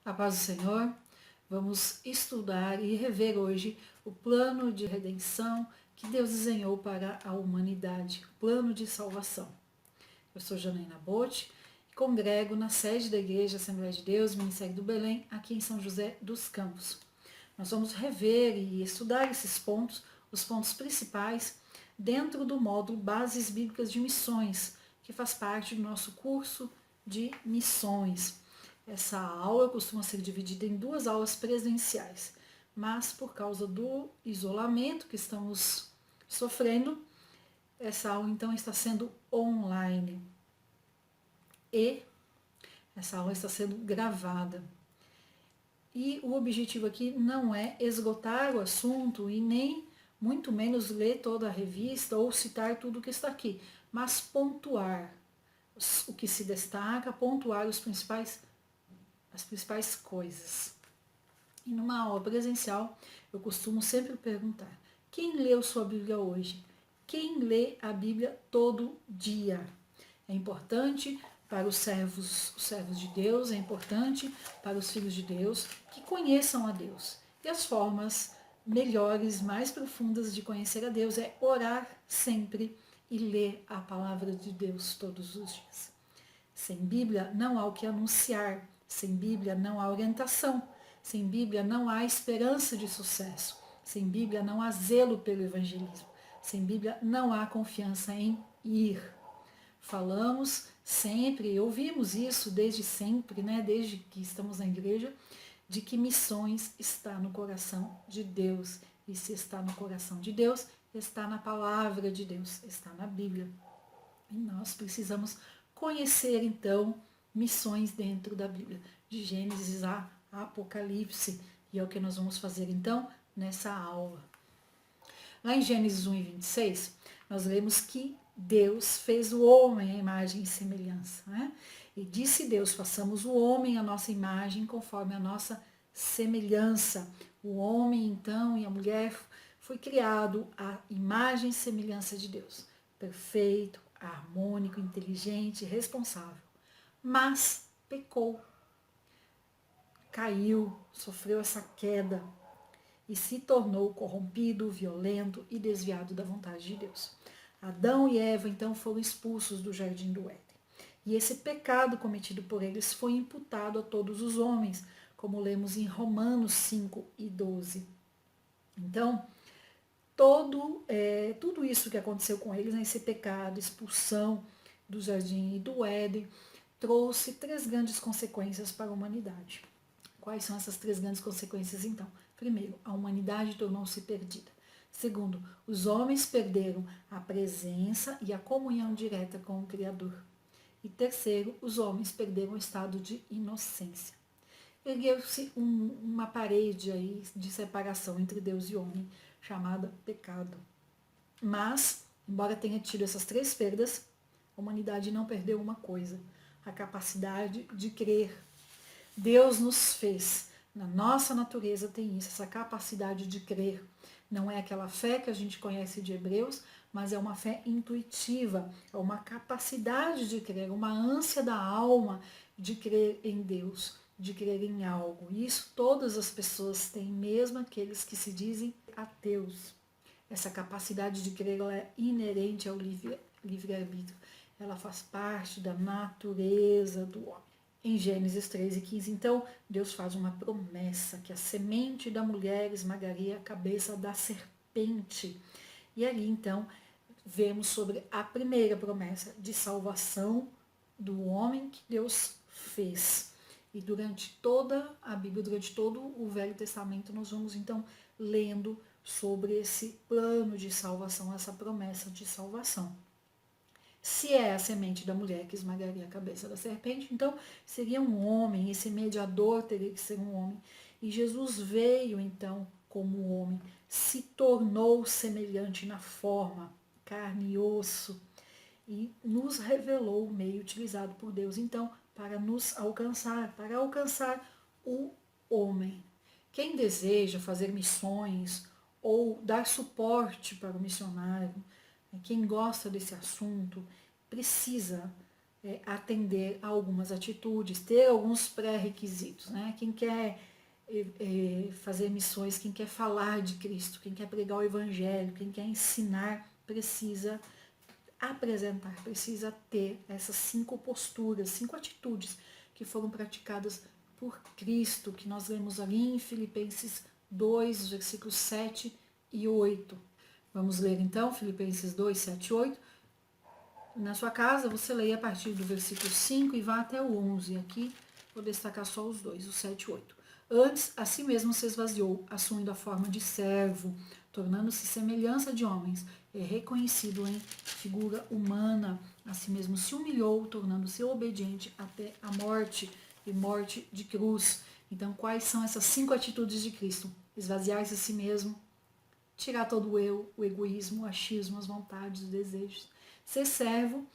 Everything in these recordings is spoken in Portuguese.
A paz do Senhor, vamos estudar e rever hoje o plano de redenção que Deus desenhou para a humanidade, o plano de salvação. Eu sou Janaína Botti e congrego na sede da Igreja Assembleia de Deus, Ministério do Belém, aqui em São José dos Campos. Nós vamos rever e estudar esses pontos, os pontos principais, dentro do módulo Bases Bíblicas de Missões, que faz parte do nosso curso de missões. Essa aula costuma ser dividida em duas aulas presenciais, mas por causa do isolamento que estamos sofrendo, essa aula então está sendo online e essa aula está sendo gravada. E o objetivo aqui não é esgotar o assunto e nem muito menos ler toda a revista ou citar tudo o que está aqui, mas pontuar o que se destaca, pontuar as principais coisas. E numa aula presencial, eu costumo sempre perguntar: quem leu sua Bíblia hoje? Quem lê a Bíblia todo dia? É importante para os servos de Deus, é importante para os filhos de Deus que conheçam a Deus. E as formas melhores, mais profundas de conhecer a Deus é orar sempre e ler a palavra de Deus todos os dias. Sem Bíblia não há o que anunciar, sem Bíblia não há orientação, sem Bíblia não há esperança de sucesso, sem Bíblia não há zelo pelo evangelismo, sem Bíblia não há confiança em ir. Falamos sempre, ouvimos isso desde sempre, né, desde que estamos na igreja, de que missões está no coração de Deus. E se está no coração de Deus, está na palavra de Deus, está na Bíblia. E nós precisamos conhecer então missões dentro da Bíblia, de Gênesis a Apocalipse, e é o que nós vamos fazer então nessa aula. Lá em Gênesis 1 e 26, nós lemos que Deus fez o homem à imagem e semelhança, né? E disse Deus: façamos o homem à nossa imagem, conforme a nossa semelhança. O homem então e a mulher foi criado à imagem e semelhança de Deus, perfeito, harmônico, inteligente, responsável. Mas pecou, caiu, sofreu essa queda e se tornou corrompido, violento e desviado da vontade de Deus. Adão e Eva então foram expulsos do jardim do Éden. E esse pecado cometido por eles foi imputado a todos os homens, como lemos em Romanos 5 e 12. Então, tudo isso que aconteceu com eles, né, esse pecado, expulsão do jardim e do Éden, trouxe três grandes consequências para a humanidade. Quais são essas três grandes consequências, então? Primeiro, a humanidade tornou-se perdida. Segundo, os homens perderam a presença e a comunhão direta com o Criador. E terceiro, os homens perderam o estado de inocência. Ergueu-se uma parede aí de separação entre Deus e homem, chamada pecado. Mas, embora tenha tido essas três perdas, a humanidade não perdeu uma coisa: a capacidade de crer. Deus nos fez, na nossa natureza tem isso, essa capacidade de crer. Não é aquela fé que a gente conhece de Hebreus, mas é uma fé intuitiva, é uma capacidade de crer, uma ânsia da alma de crer em Deus, de crer em algo. E isso todas as pessoas têm, mesmo aqueles que se dizem ateus. Essa capacidade de crer ela é inerente ao livre-arbítrio. Ela faz parte da natureza do homem. Em Gênesis 3:15, então, Deus faz uma promessa que a semente da mulher esmagaria a cabeça da serpente. E ali, então, vemos sobre a primeira promessa de salvação do homem que Deus fez. E durante toda a Bíblia, durante todo o Velho Testamento, nós vamos, então, lendo sobre esse plano de salvação, essa promessa de salvação. Se é a semente da mulher que esmagaria a cabeça da serpente, então seria um homem, esse mediador teria que ser um homem. E Jesus veio então como homem, se tornou semelhante na forma, carne e osso, e nos revelou o meio utilizado por Deus, então, para nos alcançar, para alcançar o homem. Quem deseja fazer missões ou dar suporte para o missionário, quem gosta desse assunto, precisa atender a algumas atitudes, ter alguns pré-requisitos, né? Quem quer fazer missões, quem quer falar de Cristo, quem quer pregar o Evangelho, quem quer ensinar, precisa apresentar, precisa ter essas 5 posturas, 5 atitudes que foram praticadas por Cristo, que nós lemos ali em Filipenses 2, versículos 7 e 8. Vamos ler então Filipenses 2, 7 e 8. Na sua casa você leia a partir do versículo 5 e vá até o 11. Aqui vou destacar só os dois, o 7 e 8. Antes, a si mesmo se esvaziou, assumindo a forma de servo, tornando-se semelhança de homens, é reconhecido em figura humana. A si mesmo se humilhou, tornando-se obediente até a morte, e morte de cruz. Então, quais são essas 5 atitudes de Cristo? Esvaziar-se a si mesmo, tirar todo o eu, o egoísmo, o achismo, as vontades, os desejos. Ser servo.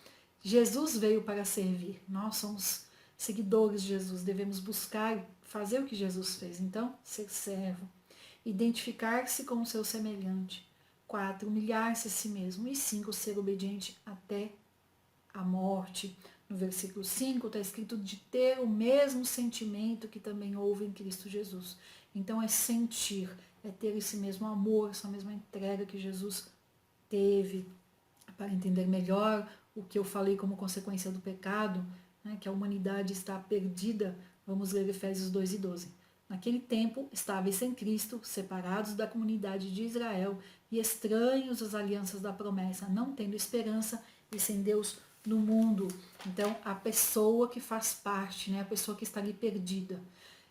Jesus veio para servir. Nós somos seguidores de Jesus, devemos buscar fazer o que Jesus fez. Então, ser servo. Identificar-se com o seu semelhante. 4, humilhar-se a si mesmo. E 5, ser obediente até a morte. No versículo 5 está escrito de ter o mesmo sentimento que também houve em Cristo Jesus. Então é sentir, é ter esse mesmo amor, essa mesma entrega que Jesus teve. Para entender melhor o que eu falei como consequência do pecado, né, que a humanidade está perdida, vamos ler Efésios 2 e 12. Naquele tempo, estáveis sem Cristo, separados da comunidade de Israel e estranhos às alianças da promessa, não tendo esperança e sem Deus no mundo. Então, a pessoa que faz parte, né, a pessoa que está ali perdida,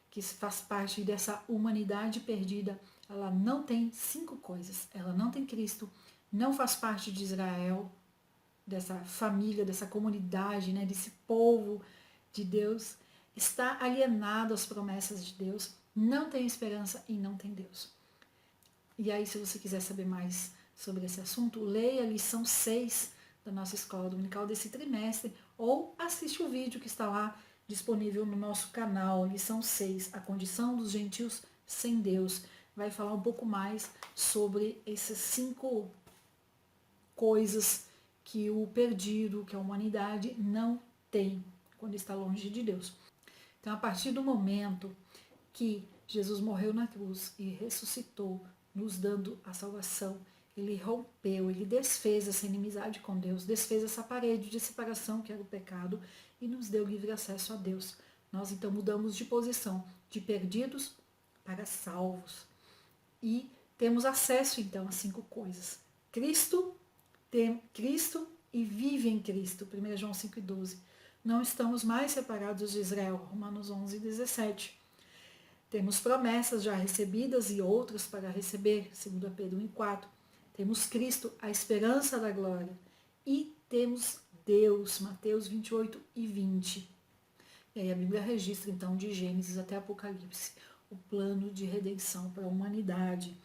que faz parte dessa humanidade perdida, ela não tem 5 coisas. Ela não tem Cristo, não faz parte de Israel, dessa família, dessa comunidade, né, desse povo de Deus, está alienado às promessas de Deus, não tem esperança e não tem Deus. E aí, se você quiser saber mais sobre esse assunto, leia a lição 6 da nossa escola dominical desse trimestre, ou assiste o vídeo que está lá disponível no nosso canal, lição 6, a condição dos gentios sem Deus. Vai falar um pouco mais sobre essas 5 coisas que o perdido, que a humanidade não tem quando está longe de Deus. Então, a partir do momento que Jesus morreu na cruz e ressuscitou, nos dando a salvação, ele rompeu, ele desfez essa inimizade com Deus, desfez essa parede de separação que era o pecado e nos deu livre acesso a Deus. Nós então mudamos de posição, de perdidos para salvos. E temos acesso então a 5 coisas. Cristo e vive em Cristo, 1 João 5,12. Não estamos mais separados de Israel, Romanos 11,17. Temos promessas já recebidas e outras para receber, 2 Pedro 1,4. Temos Cristo, a esperança da glória. E temos Deus, Mateus 28 e 20. E aí a Bíblia registra então de Gênesis até Apocalipse o plano de redenção para a humanidade,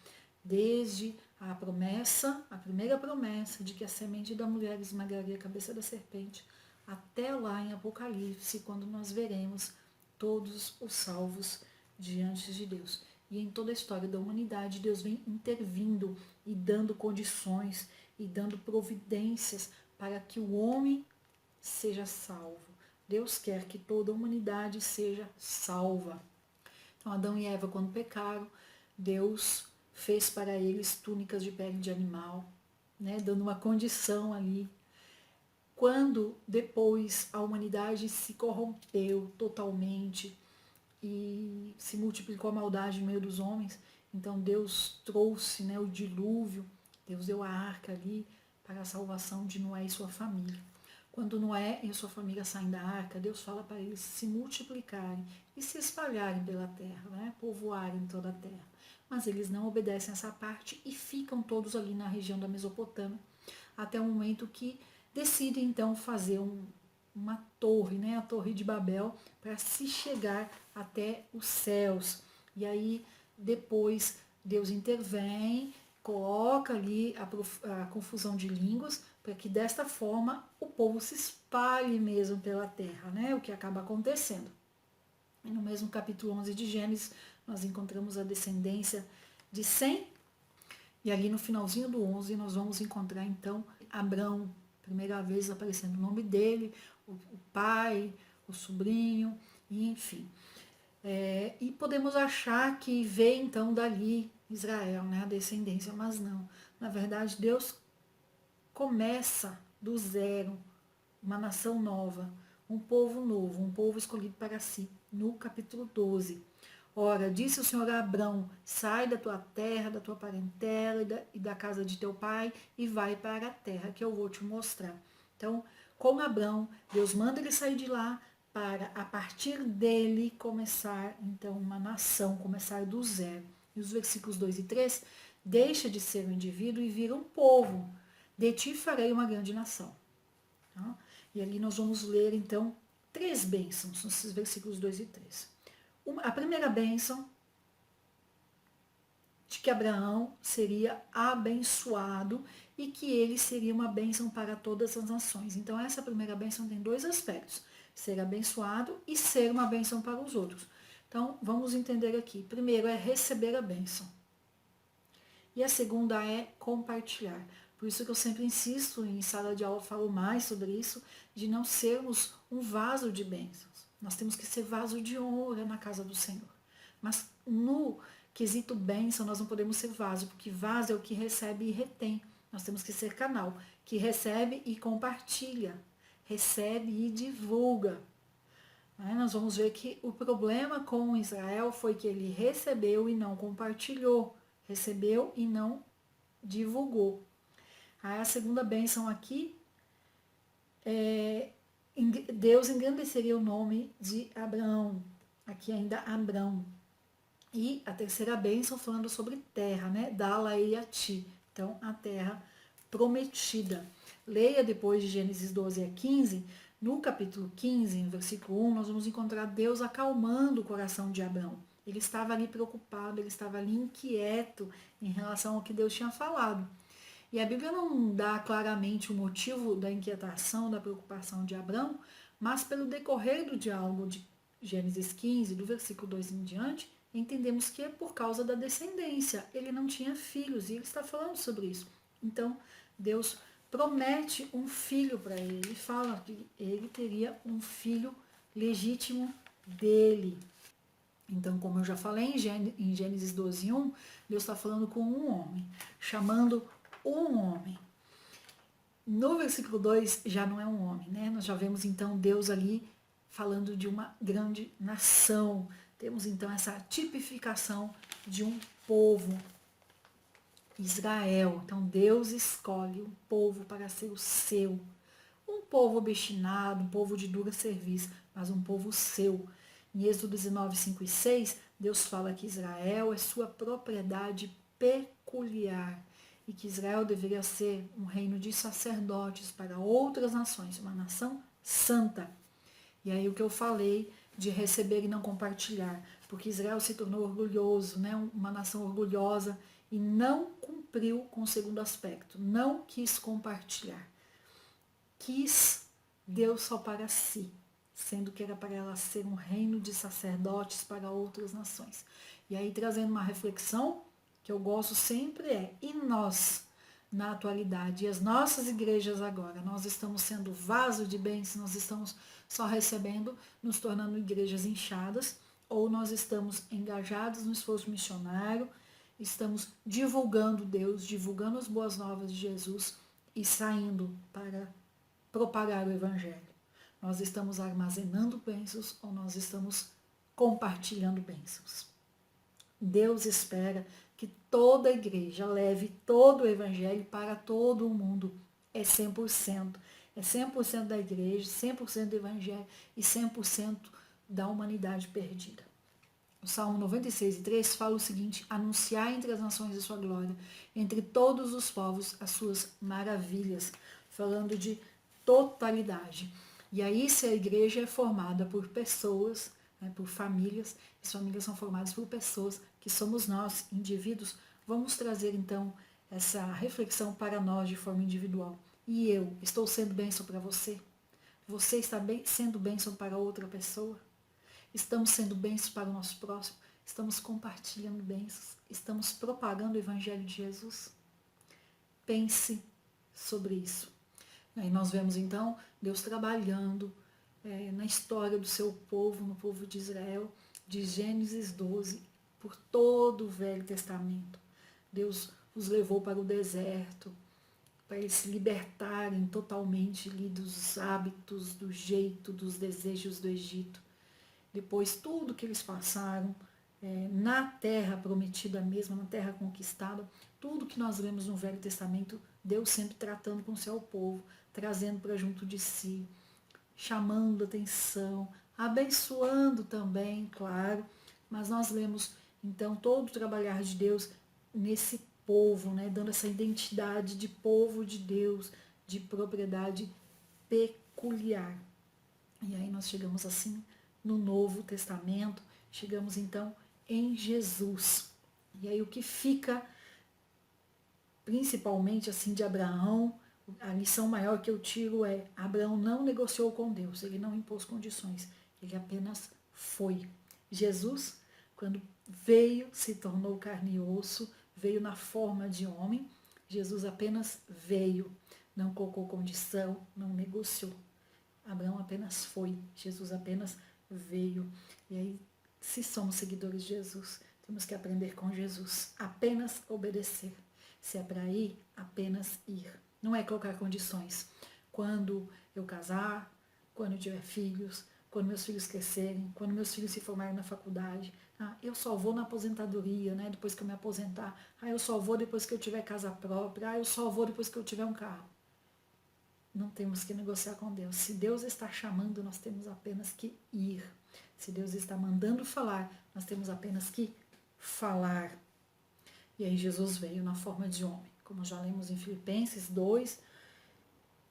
desde a promessa, a primeira promessa de que a semente da mulher esmagaria a cabeça da serpente, até lá em Apocalipse, quando nós veremos todos os salvos diante de Deus. E em toda a história da humanidade, Deus vem intervindo e dando condições e dando providências para que o homem seja salvo. Deus quer que toda a humanidade seja salva. Então, Adão e Eva, quando pecaram, Deus fez para eles túnicas de pele de animal, né, dando uma condição ali. Quando depois a humanidade se corrompeu totalmente e se multiplicou a maldade no meio dos homens, então Deus trouxe, né, o dilúvio, Deus deu a arca ali para a salvação de Noé e sua família. Quando Noé e sua família saem da arca, Deus fala para eles se multiplicarem e se espalharem pela terra, né, povoarem toda a terra. Mas eles não obedecem essa parte e ficam todos ali na região da Mesopotâmia, até o momento que decidem então fazer uma torre, né, a Torre de Babel, para se chegar até os céus. E aí depois Deus intervém, coloca ali a confusão de línguas, para que desta forma o povo se espalhe mesmo pela terra, né, o que acaba acontecendo. E no mesmo capítulo 11 de Gênesis, nós encontramos a descendência de Sem, e ali no finalzinho do 11 nós vamos encontrar então Abrão, primeira vez aparecendo o nome dele, o pai, o sobrinho, enfim. E podemos achar que veio então dali Israel, né, a descendência, mas não. Na verdade, Deus começa do zero, uma nação nova, um povo novo, um povo escolhido para si, no capítulo 12. Ora, disse o Senhor a Abrão, sai da tua terra, da tua parentela e da casa de teu pai e vai para a terra que eu vou te mostrar. Então, com Abrão, Deus manda ele sair de lá para, a partir dele, começar, então, uma nação, começar do zero. E os versículos 2 e 3, deixa de ser um indivíduo e vira um povo. De ti farei uma grande nação. Tá? E ali nós vamos ler, então, 3 bênçãos, nesses versículos 2 e 3. A primeira bênção, de que Abraão seria abençoado e que ele seria uma bênção para todas as nações. Então, essa primeira bênção tem 2 aspectos: ser abençoado e ser uma bênção para os outros. Então, vamos entender aqui. Primeiro é receber a bênção. E a segunda é compartilhar. Por isso que eu sempre insisto, em sala de aula falo mais sobre isso, de não sermos um vaso de bênçãos. Nós temos que ser vaso de honra na casa do Senhor. Mas no quesito bênção, nós não podemos ser vaso, porque vaso é o que recebe e retém. Nós temos que ser canal, que recebe e compartilha, recebe e divulga. Nós vamos ver que o problema com Israel foi que ele recebeu e não compartilhou, recebeu e não divulgou. A segunda bênção aqui é Deus engrandeceria o nome de Abraão, aqui ainda Abrão. E a terceira bênção falando sobre terra, né? Dá-la-ei a ti. Então, a terra prometida. Leia depois de Gênesis 12 a 15, no capítulo 15, no versículo 1, nós vamos encontrar Deus acalmando o coração de Abrão. Ele estava ali preocupado, ele estava ali inquieto em relação ao que Deus tinha falado. E a Bíblia não dá claramente o motivo da inquietação, da preocupação de Abrão, mas pelo decorrer do diálogo de Gênesis 15, do versículo 2 em diante, entendemos que é por causa da descendência. Ele não tinha filhos e ele está falando sobre isso. Então, Deus promete um filho para ele e fala que ele teria um filho legítimo dele. Então, como eu já falei em Gênesis 12, 1, Deus está falando com um homem, chamando um homem. No versículo 2 já não é um homem, né? Nós já vemos então Deus ali falando de uma grande nação. Temos então essa tipificação de um povo, Israel. Então Deus escolhe um povo para ser o seu. Um povo obstinado, um povo de dura serviço, mas um povo seu. Em Êxodo 19, 5 e 6, Deus fala que Israel é sua propriedade peculiar e que Israel deveria ser um reino de sacerdotes para outras nações, uma nação santa. E aí o que eu falei de receber e não compartilhar, porque Israel se tornou orgulhoso, né? Uma nação orgulhosa e não cumpriu com o segundo aspecto, não quis compartilhar. Quis Deus só para si, sendo que era para ela ser um reino de sacerdotes para outras nações. E aí trazendo uma reflexão que eu gosto sempre e nós, na atualidade, e as nossas igrejas agora, nós estamos sendo vaso de bênçãos, nós estamos só recebendo, nos tornando igrejas inchadas, ou nós estamos engajados no esforço missionário, estamos divulgando Deus, divulgando as boas novas de Jesus e saindo para propagar o Evangelho. Nós estamos armazenando bênçãos ou nós estamos compartilhando bênçãos. Deus espera que toda a igreja leve todo o Evangelho para todo o mundo. É 100%. É 100% da igreja, 100% do Evangelho e 100% da humanidade perdida. O Salmo 96, 3 fala o seguinte: anunciar entre as nações a sua glória, entre todos os povos as suas maravilhas. Falando de totalidade. E aí, se a igreja é formada por pessoas, né, por famílias, as famílias são formadas por pessoas, que somos nós, indivíduos, vamos trazer então essa reflexão para nós de forma individual. E eu estou sendo bênção para você? Você está sendo bênção para outra pessoa? Estamos sendo bênçãos para o nosso próximo? Estamos compartilhando bênçãos? Estamos propagando o Evangelho de Jesus? Pense sobre isso. Aí nós vemos então Deus trabalhando na história do seu povo, no povo de Israel, de Gênesis 12, por todo o Velho Testamento. Deus os levou para o deserto, para eles se libertarem totalmente ali dos hábitos, do jeito, dos desejos do Egito. Depois, tudo que eles passaram na terra prometida mesmo, na terra conquistada, tudo que nós vemos no Velho Testamento, Deus sempre tratando com o seu povo, trazendo para junto de si, chamando atenção, abençoando também, claro, mas nós lemos então todo o trabalhar de Deus nesse povo, né, dando essa identidade de povo de Deus, de propriedade peculiar. E aí nós chegamos assim no Novo Testamento, chegamos então em Jesus. E aí o que fica principalmente assim de Abraão, a lição maior que eu tiro é: Abraão não negociou com Deus, ele não impôs condições, ele apenas foi. Jesus, quando veio, se tornou carne e osso, veio na forma de homem, Jesus apenas veio, não colocou condição, não negociou. Abraão apenas foi, Jesus apenas veio. E aí, se somos seguidores de Jesus, temos que aprender com Jesus, apenas obedecer. Se é para ir, apenas ir. Não é colocar condições. Quando eu casar, quando eu tiver filhos, quando meus filhos crescerem, quando meus filhos se formarem na faculdade, eu só vou na aposentadoria, né, depois que eu me aposentar. Eu só vou depois que eu tiver casa própria. Eu só vou depois que eu tiver um carro. Não temos que negociar com Deus. Se Deus está chamando, nós temos apenas que ir. Se Deus está mandando falar, nós temos apenas que falar. E aí Jesus veio na forma de homem. Como já lemos em Filipenses 2,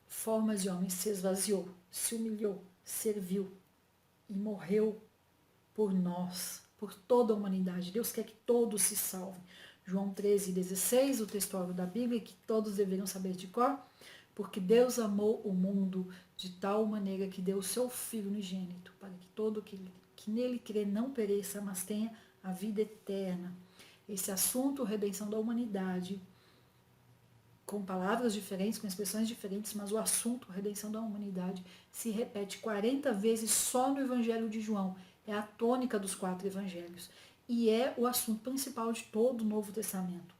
forma de homem, se esvaziou, se humilhou, serviu e morreu por nós, por toda a humanidade. Deus quer que todos se salvem. João 13:16, o textuário da Bíblia, que todos deveriam saber de cor. Porque Deus amou o mundo de tal maneira que deu o seu Filho unigênito, para que todo que nele crê não pereça, mas tenha a vida eterna. Esse assunto, redenção da humanidade, com palavras diferentes, com expressões diferentes, mas o assunto, redenção da humanidade, se repete 40 vezes só no Evangelho de João. É a tônica dos 4 evangelhos. E é o assunto principal de todo o Novo Testamento.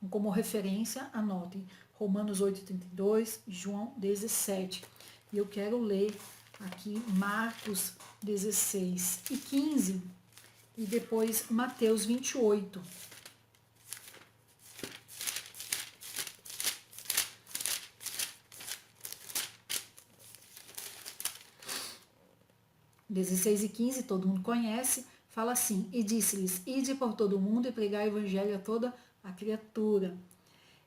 Como referência, anotem Romanos 8:32, João 17. E eu quero ler aqui Marcos 16:15 e depois Mateus 28. (16 e 15), todo mundo conhece, fala assim: e disse-lhes: ide por todo o mundo e pregai o evangelho a toda a criatura.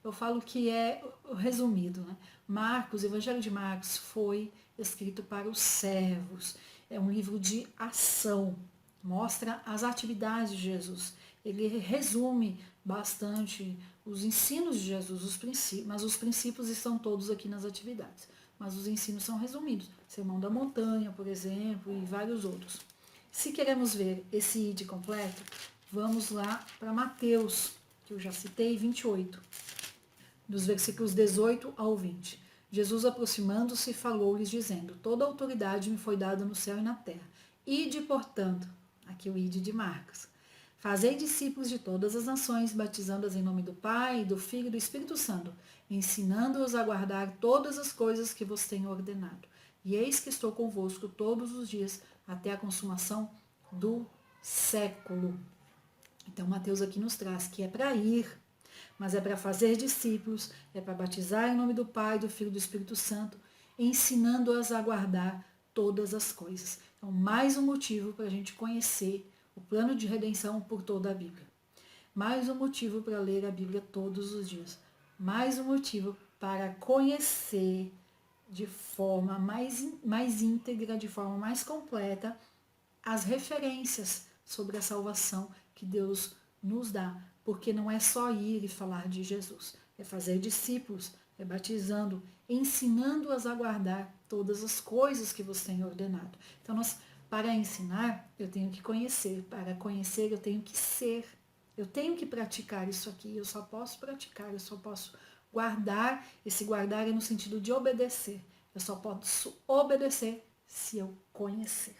Eu falo que é resumido, né? Marcos, o Evangelho de Marcos foi escrito para os servos. É um livro de ação, mostra as atividades de Jesus. Ele resume bastante os ensinos de Jesus, os princípios, mas os princípios estão todos aqui nas atividades. Mas os ensinos são resumidos. Sermão da Montanha, por exemplo, e vários outros. Se queremos ver esse id completo, vamos lá para Mateus, que eu já citei, 28. Dos versículos 18 ao 20. Jesus, aproximando-se, falou-lhes, dizendo: toda autoridade me foi dada no céu e na terra. Ide, portanto, aqui o ide de Marcos, fazei discípulos de todas as nações, batizando-as em nome do Pai, do Filho e do Espírito Santo, ensinando-os a guardar todas as coisas que vos tenho ordenado. E eis que estou convosco todos os dias, até a consumação do século. Então, Mateus aqui nos traz que é para ir, mas é para fazer discípulos, é para batizar em nome do Pai, do Filho e do Espírito Santo, ensinando-as a guardar todas as coisas. Então, mais um motivo para a gente conhecer o plano de redenção por toda a Bíblia. Mais um motivo para ler a Bíblia todos os dias. Mais um motivo para conhecer de forma mais íntegra, de forma mais completa, as referências sobre a salvação que Deus nos dá. Porque não é só ir e falar de Jesus, é fazer discípulos, é batizando, ensinando-as a guardar todas as coisas que vos tenho ordenado. Então, para ensinar, eu tenho que conhecer, para conhecer, eu tenho que ser, eu tenho que praticar isso aqui, eu só posso praticar, eu só posso Guardar, esse guardar é no sentido de obedecer. Eu só posso obedecer se eu conhecer.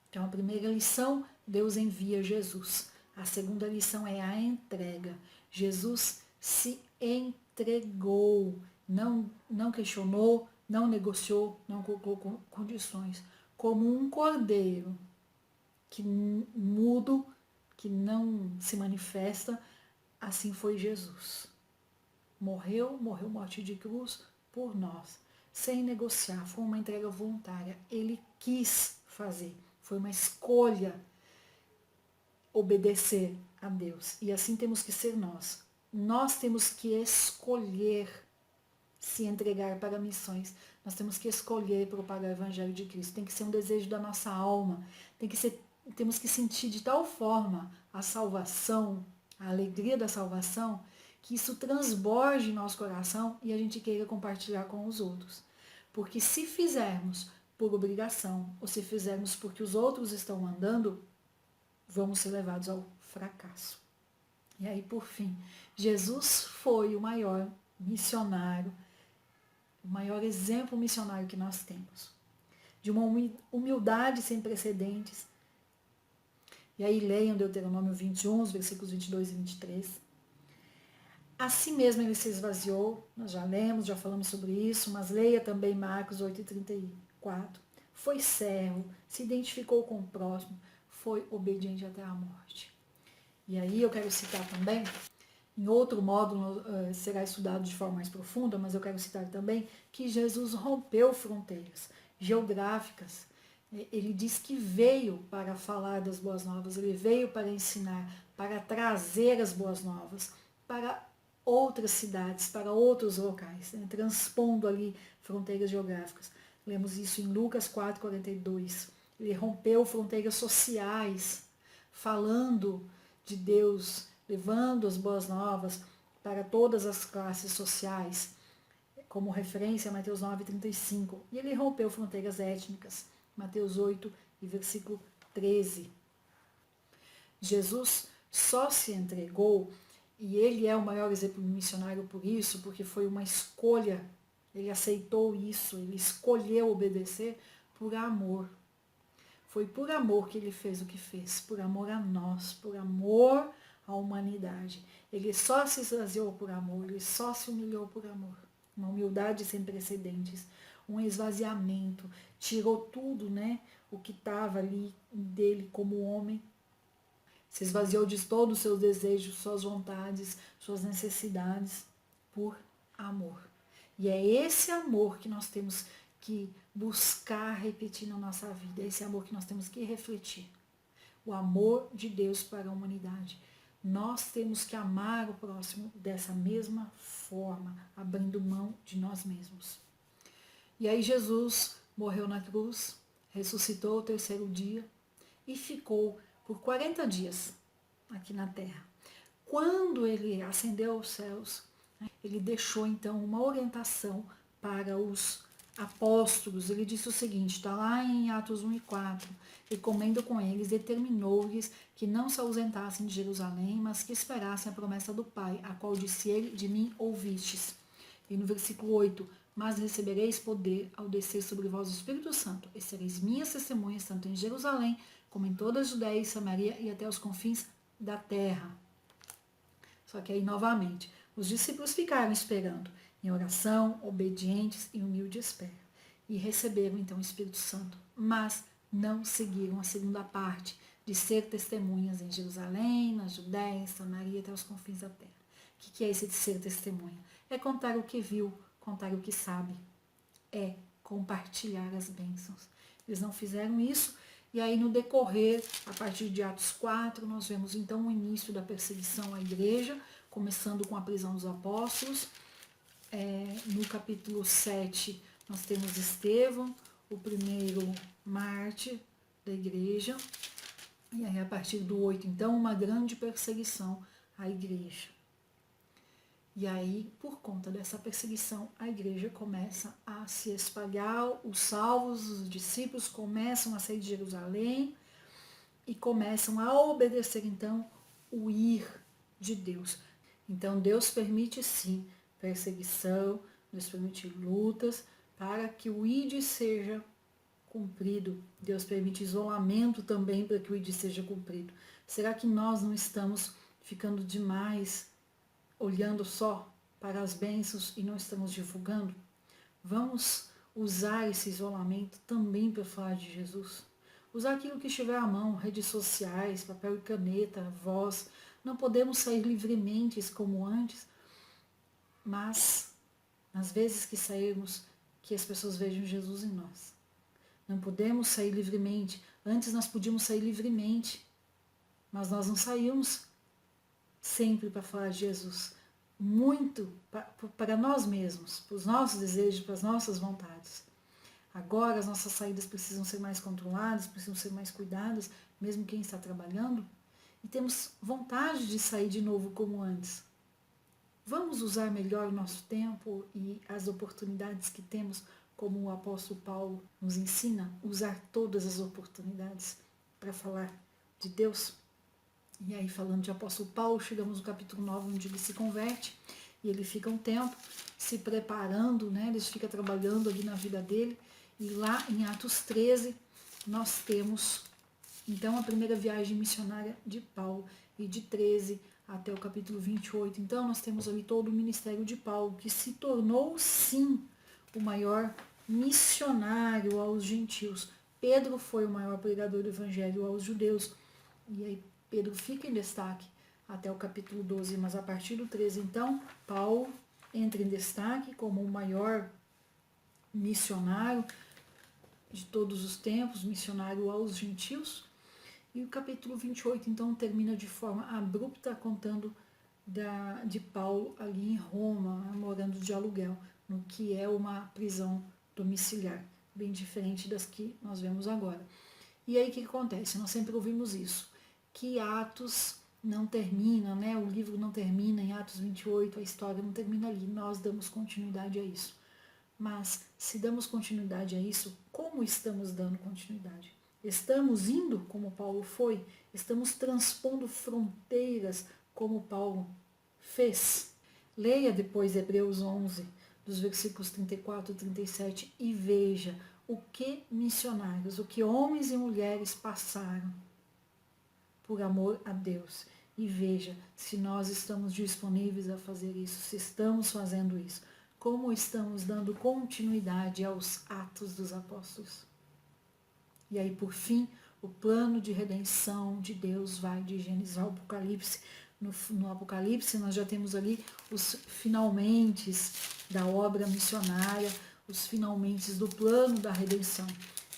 Então, a primeira lição, Deus envia Jesus. A segunda lição é a entrega. Jesus se entregou, não questionou, não negociou, não colocou condições. Como um cordeiro que mudo, que não se manifesta, assim foi Jesus. Morreu morte de cruz por nós, sem negociar, foi uma entrega voluntária. Ele quis fazer, foi uma escolha obedecer a Deus. E assim temos que ser nós. Nós temos que escolher se entregar para missões. Nós temos que escolher propagar o Evangelho de Cristo. Tem que ser um desejo da nossa alma. Temos que sentir de tal forma a salvação, a alegria da salvação, que isso transborde em nosso coração e a gente queira compartilhar com os outros. Porque se fizermos por obrigação, ou se fizermos porque os outros estão mandando, vamos ser levados ao fracasso. E aí, por fim, Jesus foi o maior missionário, o maior exemplo missionário que nós temos. De uma humildade sem precedentes. E aí leiam Deuteronômio 21, versículos 22 e 23. Assim mesmo ele se esvaziou, nós já lemos, já falamos sobre isso, mas leia também Marcos 8,34. Foi servo, se identificou com o próximo, foi obediente até a morte. E aí eu quero citar também, em outro módulo será estudado de forma mais profunda, mas eu quero citar também que Jesus rompeu fronteiras geográficas. Ele diz que veio para falar das boas novas, ele veio para ensinar, para trazer as boas novas, para outras cidades, para outros locais, né, transpondo ali fronteiras geográficas. Lemos isso em Lucas 4,42. Ele rompeu fronteiras sociais, falando de Deus, levando as boas novas para todas as classes sociais, como referência a Mateus 9,35. E ele rompeu fronteiras étnicas, Mateus 8 e versículo 13. Jesus só se entregou. E ele é o maior exemplo missionário por isso, porque foi uma escolha. Ele aceitou isso, ele escolheu obedecer por amor. Foi por amor que ele fez o que fez, por amor a nós, por amor à humanidade. Ele só se esvaziou por amor, ele só se humilhou por amor. Uma humildade sem precedentes, um esvaziamento, tirou tudo, né, o que estava ali dele como homem. Se esvaziou de todos os seus desejos, suas vontades, suas necessidades, por amor. E é esse amor que nós temos que buscar repetir na nossa vida. É esse amor que nós temos que refletir. O amor de Deus para a humanidade. Nós temos que amar o próximo dessa mesma forma, abrindo mão de nós mesmos. E aí Jesus morreu na cruz, ressuscitou ao terceiro dia e ficou por 40 dias aqui na terra. Quando ele ascendeu aos céus, ele deixou então uma orientação para os apóstolos. Ele disse o seguinte, está lá em Atos 1 e 4, e comendo com eles, determinou-lhes que não se ausentassem de Jerusalém, mas que esperassem a promessa do Pai, a qual disse ele, de mim ouvistes. E no versículo 8, mas recebereis poder ao descer sobre vós o Espírito Santo, e sereis minhas testemunhas, tanto em Jerusalém, como em toda a Judéia e Samaria e até os confins da terra. Só que aí, novamente, os discípulos ficaram esperando, em oração, obedientes e humilde espera. E receberam, então, o Espírito Santo, mas não seguiram a segunda parte, de ser testemunhas em Jerusalém, na Judéia, em Samaria, até os confins da terra. O que é esse de ser testemunha? É contar o que viu, contar o que sabe. É compartilhar as bênçãos. Eles não fizeram isso. E aí, no decorrer, a partir de Atos 4, nós vemos então o início da perseguição à igreja, começando com a prisão dos apóstolos. No capítulo 7, nós temos Estevão, o primeiro mártir da igreja. E aí, a partir do 8, então, uma grande perseguição à igreja. E aí, por conta dessa perseguição, a igreja começa a se espalhar, os salvos, os discípulos começam a sair de Jerusalém e começam a obedecer, então, o ir de Deus. Então, Deus permite, sim, perseguição, Deus permite lutas para que o ID seja cumprido. Deus permite isolamento também para que o ID seja cumprido. Será que nós não estamos ficando demais olhando só para as bênçãos e não estamos divulgando? Vamos usar esse isolamento também para falar de Jesus. Usar aquilo que estiver à mão, redes sociais, papel e caneta, voz. Não podemos sair livremente como antes, mas nas vezes que sairmos, que as pessoas vejam Jesus em nós. Não podemos sair livremente. Antes nós podíamos sair livremente, mas nós não saímos sempre para falar de Jesus. Muito para nós mesmos, para os nossos desejos, para as nossas vontades. Agora as nossas saídas precisam ser mais controladas, precisam ser mais cuidadas, mesmo quem está trabalhando. E temos vontade de sair de novo como antes. Vamos usar melhor o nosso tempo e as oportunidades que temos, como o apóstolo Paulo nos ensina, usar todas as oportunidades para falar de Deus. E aí, falando de apóstolo Paulo, chegamos no capítulo 9, onde ele se converte, e ele fica um tempo se preparando, né? Ele fica trabalhando ali na vida dele, e lá em Atos 13, nós temos, então, a primeira viagem missionária de Paulo, e de 13 até o capítulo 28. Então, nós temos ali todo o ministério de Paulo, que se tornou, sim, o maior missionário aos gentios. Pedro foi o maior pregador do evangelho aos judeus, e aí Pedro fica em destaque até o capítulo 12, mas a partir do 13, então, Paulo entra em destaque como o maior missionário de todos os tempos, missionário aos gentios. E o capítulo 28, então, termina de forma abrupta, contando de Paulo ali em Roma, morando de aluguel, no que é uma prisão domiciliar, bem diferente das que nós vemos agora. E aí o que acontece? Nós sempre ouvimos isso, que Atos não termina, né? O livro não termina em Atos 28, a história não termina ali, nós damos continuidade a isso. Mas se damos continuidade a isso, como estamos dando continuidade? Estamos indo como Paulo foi? Estamos transpondo fronteiras como Paulo fez? Leia depois Hebreus 11, dos versículos 34 e 37 e veja o que missionários, o que homens e mulheres passaram por amor a Deus. E veja se nós estamos disponíveis a fazer isso, se estamos fazendo isso, como estamos dando continuidade aos atos dos apóstolos. E aí, por fim, o plano de redenção de Deus vai de Gênesis ao Apocalipse. No Apocalipse nós já temos ali os finalmentes da obra missionária, os finalmentes do plano da redenção.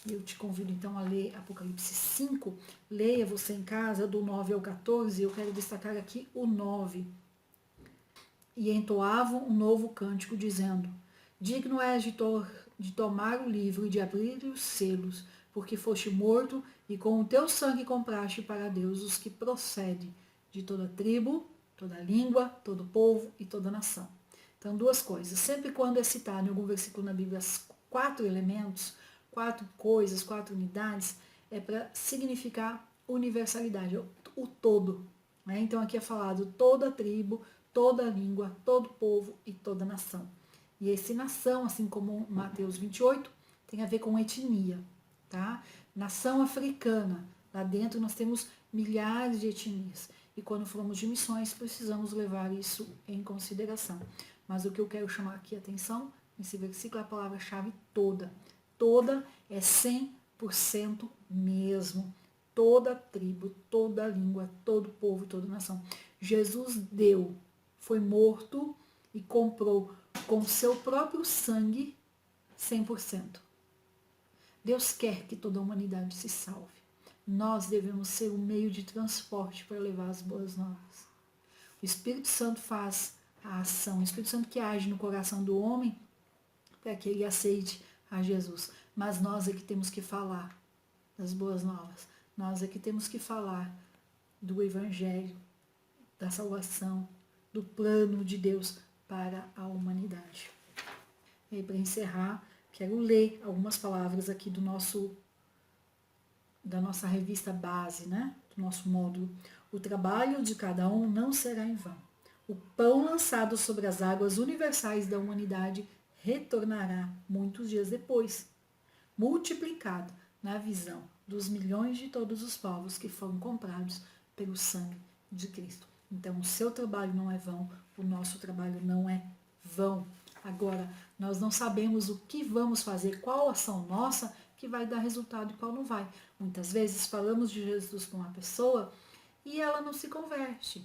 Eu te convido então a ler Apocalipse 5, leia você em casa do 9 ao 14, eu quero destacar aqui o 9. E entoavam um novo cântico, dizendo: digno és de tomar o livro e de abrir os selos, porque foste morto e com o teu sangue compraste para Deus os que procedem de toda tribo, toda língua, todo povo e toda nação. Então, duas coisas. Sempre quando é citado em algum versículo na Bíblia 4 elementos, 4 coisas, 4 unidades, é para significar universalidade, o todo. Né? Então, aqui é falado toda tribo, toda língua, todo povo e toda nação. E esse nação, assim como Mateus 28, tem a ver com etnia. Tá? Nação africana, lá dentro nós temos milhares de etnias. E quando formos de missões, precisamos levar isso em consideração. Mas o que eu quero chamar aqui a atenção, nesse versículo, é a palavra-chave toda. Toda é 100% mesmo. Toda tribo, toda língua, todo povo e toda nação. Jesus deu, foi morto e comprou com seu próprio sangue 100%. Deus quer que toda a humanidade se salve. Nós devemos ser um meio de transporte para levar as boas novas. O Espírito Santo faz a ação, o Espírito Santo que age no coração do homem para que ele aceite a Jesus. Mas nós é que temos que falar das boas novas. Nós é que temos que falar do Evangelho, da salvação, do plano de Deus para a humanidade. E aí, para encerrar, quero ler algumas palavras aqui da nossa revista base, né? Do nosso módulo. O trabalho de cada um não será em vão. O pão lançado sobre as águas universais da humanidade retornará muitos dias depois, multiplicado na visão dos milhões de todos os povos que foram comprados pelo sangue de Cristo. Então, o seu trabalho não é vão, o nosso trabalho não é vão. Agora, nós não sabemos o que vamos fazer, qual ação nossa que vai dar resultado e qual não vai. Muitas vezes falamos de Jesus com uma pessoa e ela não se converte.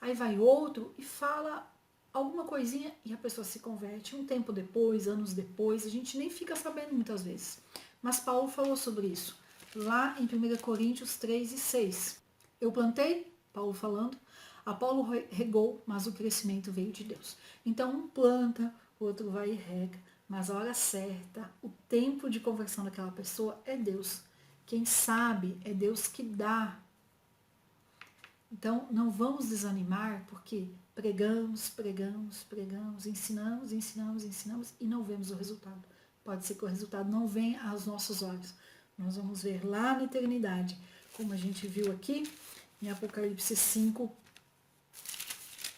Aí vai outro e fala alguma coisinha e a pessoa se converte. Um tempo depois, anos depois, a gente nem fica sabendo muitas vezes. Mas Paulo falou sobre isso, lá em 1 Coríntios 3 e 6. Eu plantei, Paulo falando, Apolo regou, mas o crescimento veio de Deus. Então um planta, o outro vai e rega, mas a hora certa, o tempo de conversão daquela pessoa é Deus. Quem sabe é Deus que dá. Então não vamos desanimar porque pregamos, ensinamos e não vemos o resultado. Pode ser que o resultado não venha aos nossos olhos. Nós vamos ver lá na eternidade, como a gente viu aqui em Apocalipse 5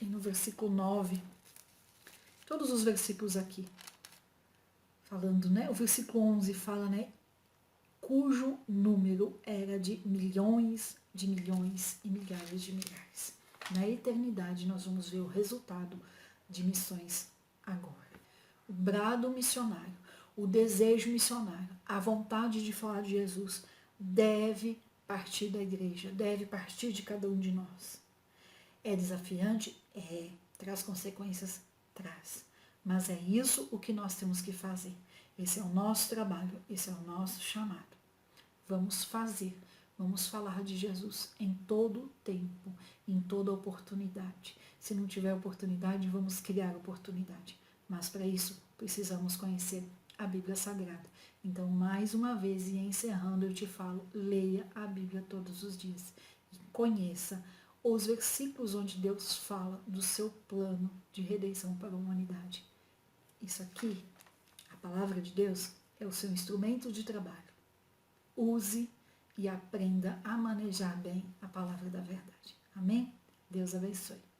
e no versículo 9. Todos os versículos aqui falando, né? O versículo 11 fala, né? Cujo número era de milhões e milhares de milhares. Na eternidade nós vamos ver o resultado de missões agora. O brado missionário, o desejo missionário, a vontade de falar de Jesus deve partir da igreja, deve partir de cada um de nós. É desafiante? É. Traz consequências? Traz. Mas é isso o que nós temos que fazer. Esse é o nosso trabalho, esse é o nosso chamado. Vamos fazer, vamos falar de Jesus em todo tempo, em toda oportunidade. Se não tiver oportunidade, vamos criar oportunidade. Mas para isso, precisamos conhecer a Bíblia Sagrada. Então, mais uma vez, e encerrando, eu te falo, leia a Bíblia todos os dias e conheça os versículos onde Deus fala do seu plano de redenção para a humanidade. Isso aqui, a palavra de Deus, é o seu instrumento de trabalho. Use e aprenda a manejar bem a palavra da verdade. Amém? Deus abençoe.